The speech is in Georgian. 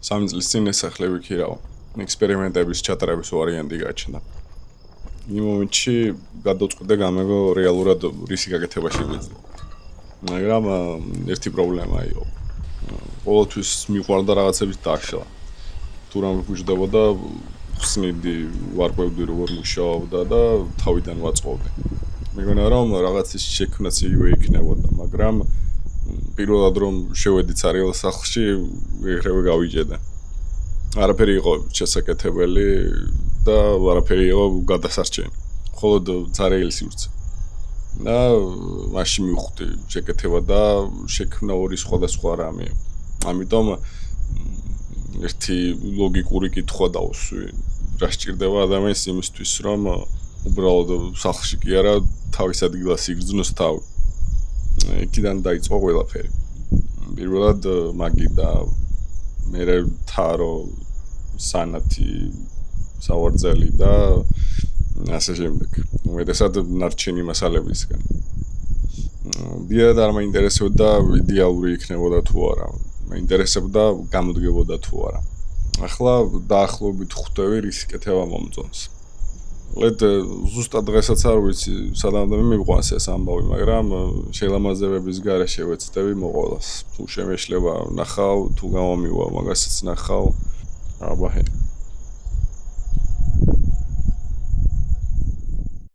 3 წლის წინ ესახლე ვიქირავ. ექსპერიმენტების ჩატარების ვარიანტი გაჩნდა. იმ მომენტში გადავწყვიტე გამეგო რეალურად რისი გაკეთებაში ვიწყო. მაგრამ ერთი პრობლემა იყო. ყოველთვის მიყვარდა რაღაცების დაშლა. თუ რამე გვიждდებოდა, ხსნიდი, ვარკვევდი როგორ მუშაობდა და თავიდან ვაწყობდი. მეგონა რომ რაღაცის შექმნაც იგივე იქნებოდა, მაგრამ პირველად რომ შევედი ცარიელ სახლში, ეგრევე გავიჭედე. არაფერი იყო შესაკეთებელი და არაფერი იყო გადასარჩენი. მხოლოდ ცარიელი სივრცე. და მაშინ მივხვდი შეკეთება და შექმნა ორი სხვადასხვა რამე. ამიტომ ერთი ლოგიკური კითხვა დავუსვი. რა სჭირდება ადამიანს იმისთვის, რომ უბრალოდ სახლში კი არა, თავის ადგილას იგრძნოს თავი. იქიდან დაიწყო ყველაფერი. პირველად მაგი და მერე თარო, სანათი, სავარძელი და ასე შემდეგ. უმეტესად ნარჩენი მასალებისგან. დიახ, არ მაინტერესებდა იდეალური იქნებოდა თუ არა. მაინტერესებდა გამოდგებოდა თუ არა. ახლა დაახლოებით ხვდები რის კეთება მომწონს. ლედ ზუსტად დღესაც არ ვიცი, სადამდე მიყვანს ეს ამბავი, მაგრამ შელამაზებების გარეშე ვეცდები მოყოლას. თუ შემეშლება ნახავ, თუ გამომივა, მაგასაც ნახავ. აბა